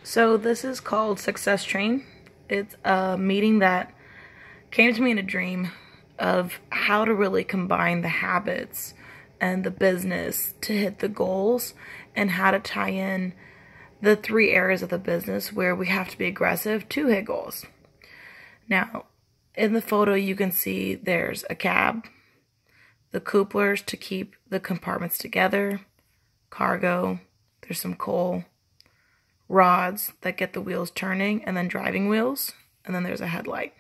So this is called Success Train. It's a meeting that came to me in a dream of how to really combine the habits and the business to hit the goals, and how to tie in the three areas of the business where we have to be aggressive to hit goals. Now, in the photo you can see there's a cab, the couplers to keep the compartments together, cargo, there's some coal, rods that get the wheels turning, and then driving wheels, and then there's a headlight.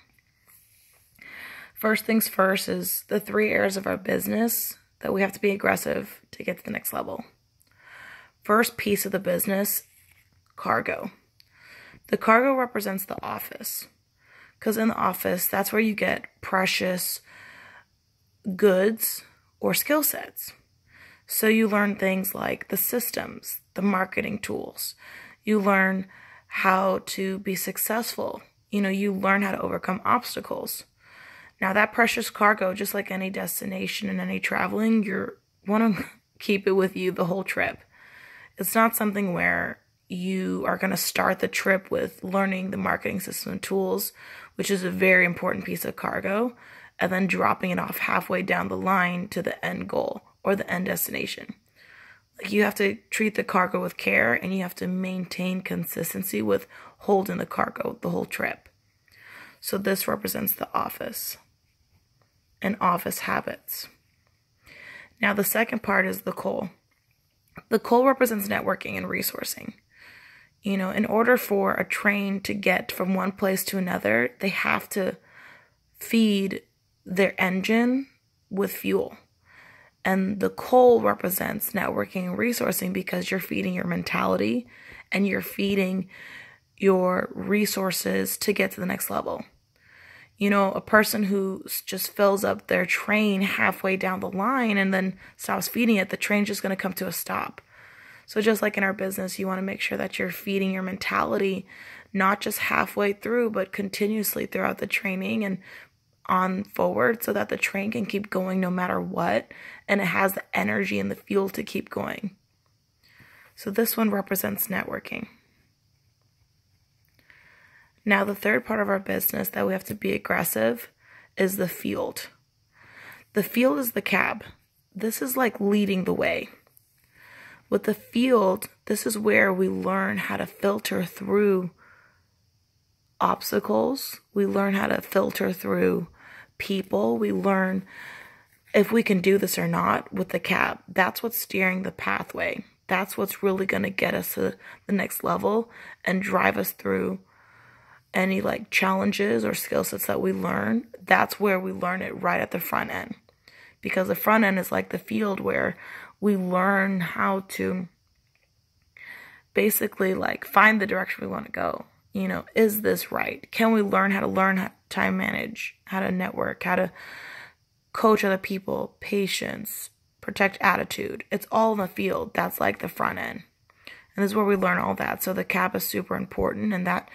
First things first is the three areas of our business that we have to be aggressive to get to the next level. First piece of the business, cargo. The cargo represents the office, because in the office, that's where you get precious goods or skill sets. So you learn things like the systems, the marketing tools. You learn how to be successful. You learn how to overcome obstacles. Now that precious cargo, just like any destination and any traveling, you want to keep it with you the whole trip. It's not something where you are going to start the trip with learning the marketing system and tools, which is a very important piece of cargo, and then dropping it off halfway down the line to the end goal or the end destination. Like, you have to treat the cargo with care, and you have to maintain consistency with holding the cargo the whole trip. So this represents the office and office habits. Now the second part is the coal. The coal represents networking and resourcing. In order for a train to get from one place to another, they have to feed their engine with fuel. And the coal represents networking and resourcing, because you're feeding your mentality and you're feeding your resources to get to the next level. A person who just fills up their train halfway down the line and then stops feeding it, the train's just going to come to a stop. So just like in our business, you want to make sure that you're feeding your mentality, not just halfway through, but continuously throughout the training and on forward, so that the train can keep going no matter what, and it has the energy and the fuel to keep going. So this one represents networking. Now the third part of our business that we have to be aggressive is the field. The field is the cab. This is like leading the way. With the field, this is where we learn how to filter through obstacles. We learn how to filter through people. We learn if we can do this or not with the cab. That's what's steering the pathway. That's what's really going to get us to the next level and drive us through any challenges or skill sets that we learn. That's where we learn it, right at the front end. Because the front end is like the field, where we learn how to basically find the direction we want to go. Is this right? Can we learn how to time manage, how to network, how to coach other people, patience, protect attitude? It's all in the field. That's like the front end. And this is where we learn all that. So the cab is super important, and that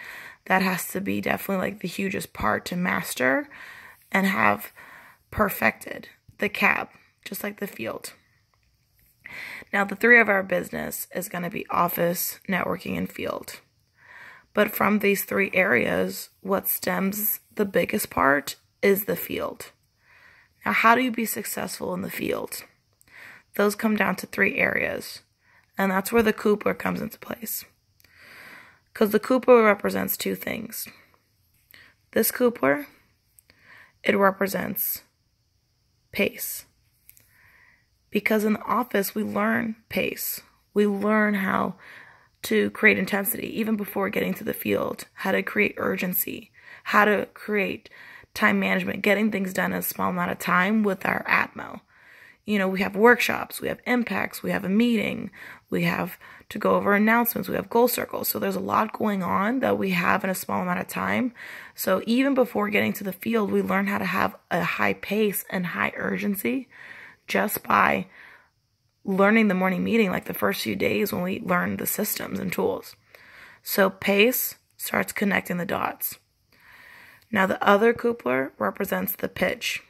has to be definitely the hugest part to master and have perfected. The cab, just like the field. Now the three of our business is going to be office, networking, and field. But from these three areas, what stems the biggest part is the field. Now, how do you be successful in the field? Those come down to three areas, and that's where the coupler comes into place. Because the coupler represents two things. This coupler, it represents pace. Because in the office, we learn pace. We learn how to create intensity, even before getting to the field, how to create urgency, how to create time management, getting things done in a small amount of time with our Atmo. We have workshops, we have impacts, we have a meeting, we have to go over announcements, we have goal circles. So there's a lot going on that we have in a small amount of time. So even before getting to the field, we learn how to have a high pace and high urgency just by learning the morning meeting, the first few days when we learn the systems and tools. So pace starts connecting the dots. Now the other coupler represents the pitch.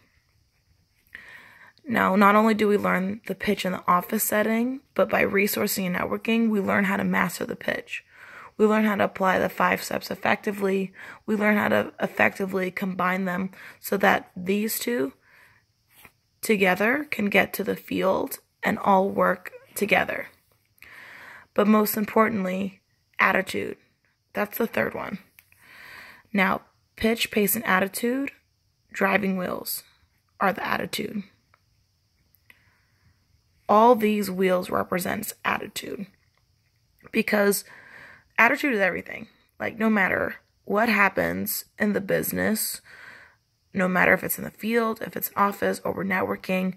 Now, not only do we learn the pitch in the office setting, but by resourcing and networking, we learn how to master the pitch. We learn how to apply the 5 steps effectively. We learn how to effectively combine them so that these two together can get to the field and all work together. But most importantly, attitude. That's the third one. Now, pitch, pace, and attitude, driving wheels, are the attitude. All these wheels represents attitude, because attitude is everything. Like, no matter what happens in the business, no matter if it's in the field, if it's an office, or we're networking,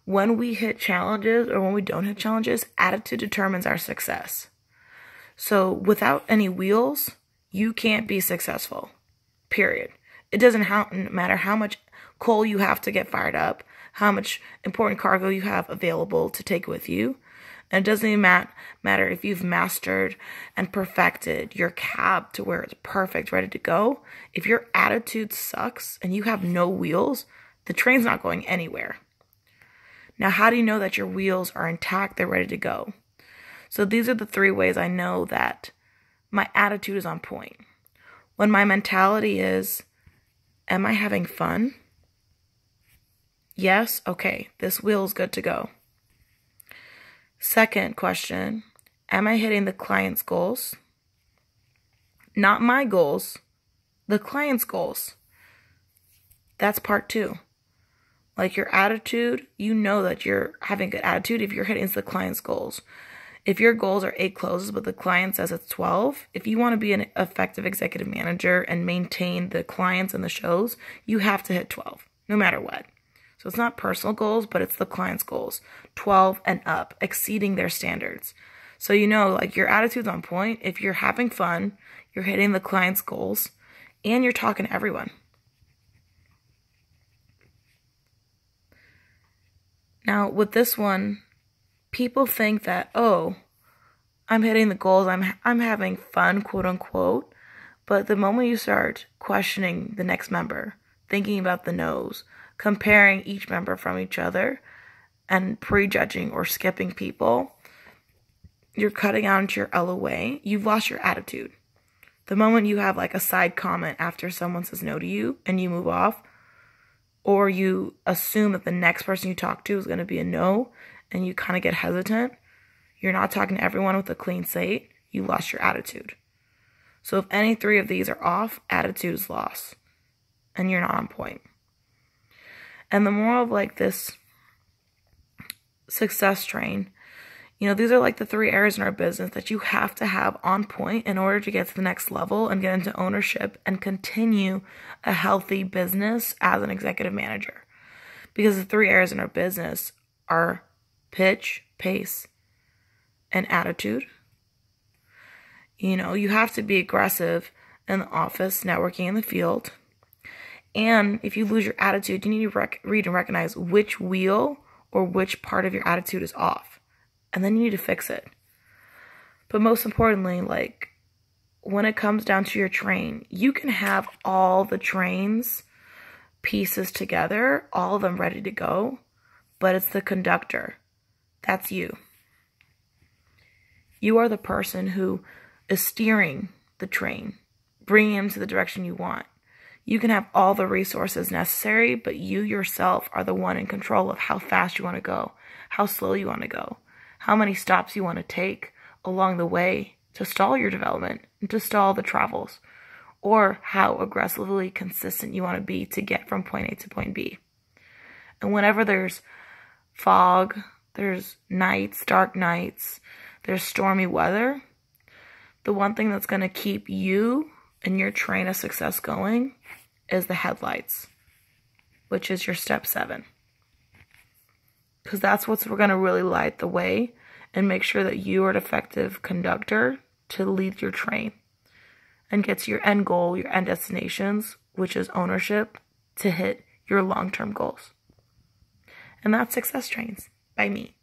when we hit challenges or when we don't hit challenges, attitude determines our success. So without any wheels, you can't be successful, period. It doesn't matter how much coal you have to get fired up, how much important cargo you have available to take with you. And it doesn't even matter if you've mastered and perfected your cab to where it's perfect, ready to go. If your attitude sucks and you have no wheels, the train's not going anywhere. Now, how do you know that your wheels are intact, they're ready to go? So these are the 3 ways I know that my attitude is on point. When my mentality is, am I having fun? Yes? Okay, this wheel is good to go. Second question, am I hitting the client's goals? Not my goals, the client's goals. That's part 2. Like, your attitude, you know that you're having good attitude if you're hitting the client's goals. If your goals are 8 closes, but the client says it's 12, if you want to be an effective executive manager and maintain the clients and the shows, you have to hit 12, no matter what. So it's not personal goals, but it's the client's goals. 12 and up, exceeding their standards. So you know, like, your attitude's on point if you're having fun, you're hitting the client's goals, and you're talking to everyone. Now, with this one, people think that, oh, I'm hitting the goals, I'm having fun, quote unquote. But the moment you start questioning the next member, thinking about the no's, comparing each member from each other, and prejudging or skipping people, you're cutting out into your LOA. You've lost your attitude. The moment you have like a side comment after someone says no to you and you move off, or you assume that the next person you talk to is going to be a no, and you kind of get hesitant, you're not talking to everyone with a clean slate, you lost your attitude. So if any 3 of these are off, attitude is lost, and you're not on point. And the moral of like this success train, you know, these are like the 3 areas in our business that you have to have on point in order to get to the next level and get into ownership and continue a healthy business as an executive manager. Because the 3 areas in our business are pitch, pace, and attitude. You know, you have to be aggressive in the office, networking in the field. And if you lose your attitude, you need to read and recognize which wheel or which part of your attitude is off. And then you need to fix it. But most importantly, like, when it comes down to your train, you can have all the trains pieces together, all of them ready to go, but it's the conductor. That's you. You are the person who is steering the train, bringing him to the direction you want. You can have all the resources necessary, but you yourself are the one in control of how fast you want to go, how slow you want to go, how many stops you want to take along the way to stall your development and to stall the travels, or how aggressively consistent you want to be to get from point A to point B. And whenever there's fog, there's nights, dark nights, there's stormy weather, the one thing that's going to keep you and your train of success going is the headlights, which is your step 7. Because that's what's going to really light the way and make sure that you are an effective conductor to lead your train and get to your end goal, your end destinations, which is ownership, to hit your long-term goals. And that's Success Trains by me.